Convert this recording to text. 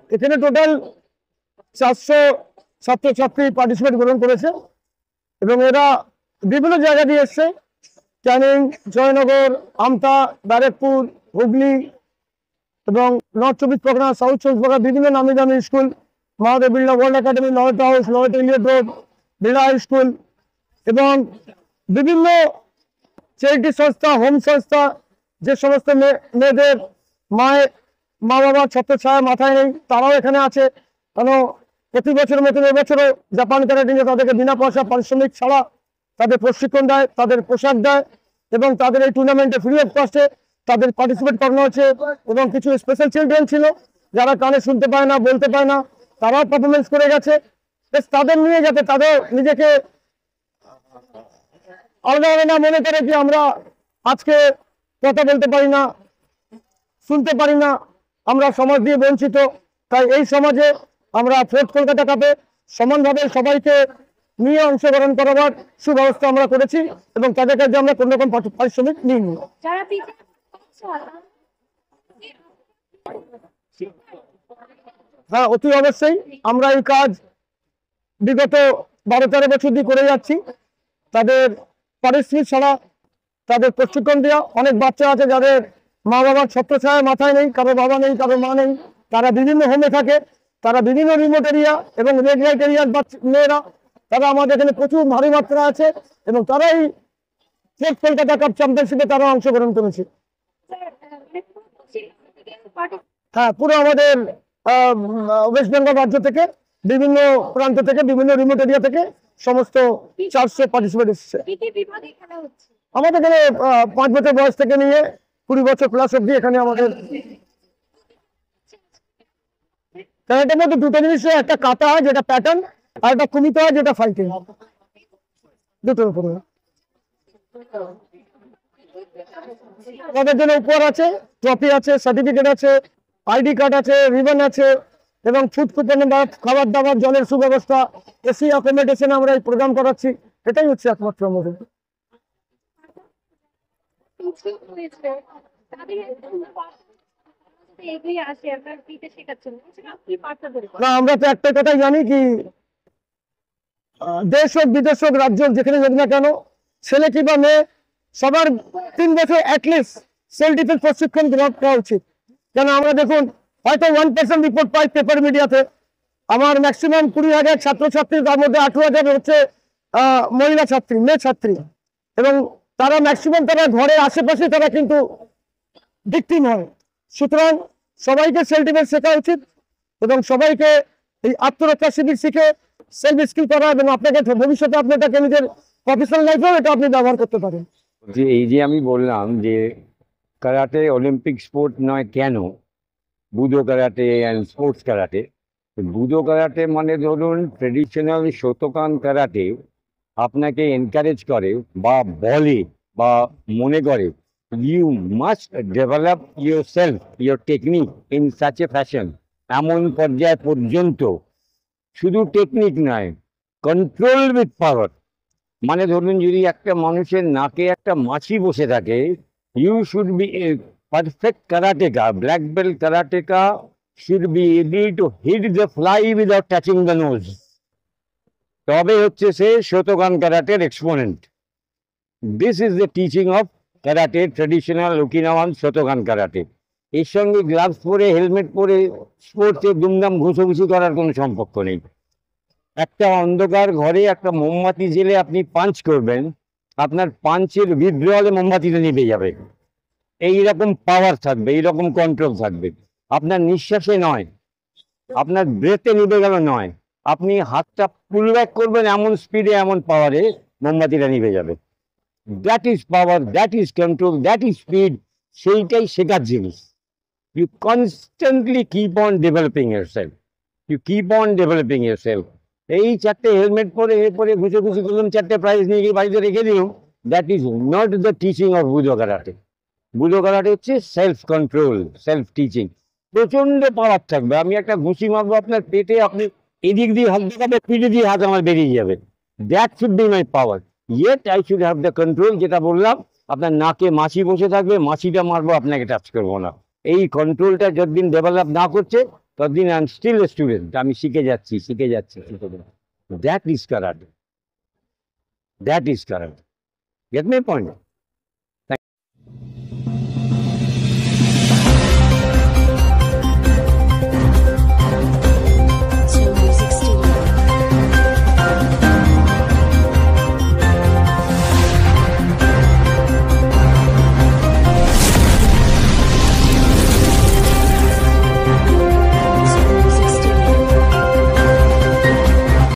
এখানে টোটাল 400 ছাত্রছাত্রী পার্টিসিপেট গ্রহণ করেছে এবং এরা বিভিন্ন জায়গা দিয়ে এসছে। ক্যানিং, জয়নগর, আমতা, ব্যারেকপুর, হুগলি এবং নর্থ চব্বিশ পরগনা, সাউথ চব্বিশ পরগনা বিভিন্ন নামি দামি school, Mahadev Birla World Academy, Loreto House, Loreto Elliot Road, Birla high school এবং বিভিন্ন চ্যারিটি সংস্থা, হোম সংস্থা, যে সমস্ত মেয়েদের মা বাবা ছত্রছায়া মাথায় নেই তারাও এখানে আছে। কেন প্রতি বছরের মতন এবছরও জাপান ক্যারাটে তাদেরকে বিনা পয়সা পারিশ্রমিক ছাড়া তাদের প্রশিক্ষণ দেয়, তাদের পোশাক দেয় এবং তাদের এই টুর্নামেন্টে ফ্রি অফ কস্টে তাদের পার্টিসিপেট করানো হচ্ছে। এবং কিছু স্পেশাল চিলড্রেন ছিল যারা কানে শুনতে পায় না, বলতে পায় না, তারাও পারফরমেন্স করে গেছে। তাদের নিয়ে যাতে তাদের নিজেকে আলাদা না মনে করে যে আমরা আজকে কথা বলতে পারি না, শুনতে পারি না, আমরা সমাজ দিয়ে বঞ্চিত। তাই এই সমাজে আমরা ফোর্থ কলকাতা কাপে সমানভাবে সবাইকে নিয়ে অংশগ্রহণ করাবার সুব্যবস্থা আমরা করেছি এবং তাদের কাছে আমরা কোনো রকম পারিশ্রমিক নিইনি। হ্যাঁ, অতি অবশ্যই আমরা এই কাজ বিগত 12-13 বছর দিয়ে করে যাচ্ছি। তাদের পারিশ্রমিক ছাড়া তাদের প্রশিক্ষণ দেওয়া। অনেক বাচ্চা আছে যাদের মা বাবার ছত্রছায়া মাথায় নেই, কারো বাবা নেই, কারো মা নেই, তারা বিভিন্ন হোমে থাকে, তারা বিভিন্ন রিমোট এরিয়া এবং রেড লাইট এরিয়ার মেয়েরা, তারা আমাদের এখানে প্রচুর ভারী মাত্রা আছে এবং তারাই ফোর্থ কলকাতা কাপ চ্যাম্পিয়নশিপে তারা অংশগ্রহণ করেছে। হ্যাঁ, পুরো আমাদের ওয়েস্ট বেঙ্গল রাজ্য থেকে বিভিন্ন প্রান্ত থেকে বিভিন্ন রিমোট এরিয়া থেকে সমস্ত 400 পার্টিসিপেট এসেছে। আমাদের এখানে 5 বছর বয়স থেকে নিয়ে 20 বছর প্লাস অব্দি এখানে আমাদের ক্যারাটের মধ্যে দুটো জিনিস, একটা কাটা হয় যেটা প্যাটার্ন আর একটা কুমিতে হয় যেটা ফাইটিং, দুটোর উপরে। তাদের জন্য উপহার আছে, ট্রফি আছে, সার্টিফিকেট আছে, আইডি কার্ড আছে, রিবন আছে এবং ফুড কুপন বা খাবার দাবার, জলের সুব্যবস্থা, এসি অ্যাকোমোডেশন আমরা এই প্রোগ্রাম করাচ্ছি। এটাই হচ্ছে একমাত্র আমাদের। না, আমরা তো একটা কথাই জানি কি দেশ হোক বিদেশ হোক রাজ্য যেখানে হোক না কেন, ছেলে কিংবা মেয়ে সবার 3 বছর অ্যাটলিস্ট সেলফ ডিফেন্স প্রশিক্ষণ গ্রহণ করা উচিত। কেন আমরা দেখুন হয়তো 1% রিপোর্ট পাই পেপার মিডিয়াতে, আমার ম্যাক্সিমাম 20,000 ছাত্রছাত্রী, তার মধ্যে 18,000 হচ্ছে মহিলা ছাত্রী, মেয়ে ছাত্রী এবং তারা ম্যাক্সিমাম তারা ঘরের আশেপাশে তারা কিন্তু ভিকটিম হয়। সুতরাং সবাইকে সেলফ ডিফেন্স শেখা উচিত এবং সবাইকে এই আত্মরক্ষা শিবির শিখে সেলফ স্কিল করা এবং আপনাকে ভবিষ্যতে আপনি এটাকে নিজের প্রফেশনাল লাইফেও এটা আপনি ব্যবহার করতে পারেন। যে এই যে আমি বললাম যে কারাটে অলিম্পিক স্পোর্ট নয় কেন, budo karate and sports karate. Budo karate মানে ধরুন ট্রেডিশনাল শোতোকান কারাটে আপনাকে এনকারেজ করে বা বলে বা মনে করে you must develop yourself, your technique in such a fashion, এমন পর্যায় পর্যন্ত শুধু টেকনিক নয়, কন্ট্রোল উইথ পাওয়ার। মানে ধরুন যদি একটা মানুষের নাকে একটা মাছি বসে থাকে, you should be a perfect karateka, black belt karateka should be able to hit the fly without touching the nose. তবে হচ্ছে সে শোতোকান কারাটের exponent. This is the teaching of karate, traditional Okinawan Shotokan karate. এর সঙ্গে gloves পরে helmet পরে স্পোর্টসে দুমদাম ঘুষোঘুষি করার কোনো সম্পর্ক নেই। একটা অন্ধকার ঘরে একটা মোমবাতি জেলে আপনি পাঞ্চ করবেন, আপনার পাঞ্চের উইথড্রলে মোমবাতিটা নিভে যাবে। এইরকম পাওয়ার থাকবে, এইরকম কন্ট্রোল থাকবে। আপনার নিঃশ্বাসে নয়, আপনার ব্রেথে নিভে গেল নয়, আপনি হাতটা পুল ব্যাক করবেন এমন স্পিডে, এমন পাওয়ারে মোমবাতিটা নিভে যাবে। That is power, that is control, that is speed. সেইটাই শেখার জিনিস। You constantly keep on developing yourself, you keep on developing yourself. এই 4টে হেলমেট পরে ঘুষে করলাম, 4টে প্রাইজ নিয়ে গিয়ে বাড়িতে রেখে দিলাম, that is not the teaching of budo karate. Budo karate হচ্ছে সেলফ কন্ট্রোল, সেলফ টিচিং। প্রচন্ড পাওয়ার থাকবে। আমি একটা ঘুষি মারবো আপনার পেটে, আপনি এদিক দিয়ে হাত দেখাবে, পিঠে দিয়ে হাত আমার বেরিয়ে যাবে। That should be my power. Yet I should have the control. যেটা বললাম, আপনার নাকে মাছি বসে থাকবে, মাছিটা মারবো, আপনাকে টাচ করবো না। এই কন্ট্রোলটা যতদিন ডেভেলপ না করছে ততদিন I am still a student, আমি শিখে যাচ্ছি। That is karate, that is karate. Get my point?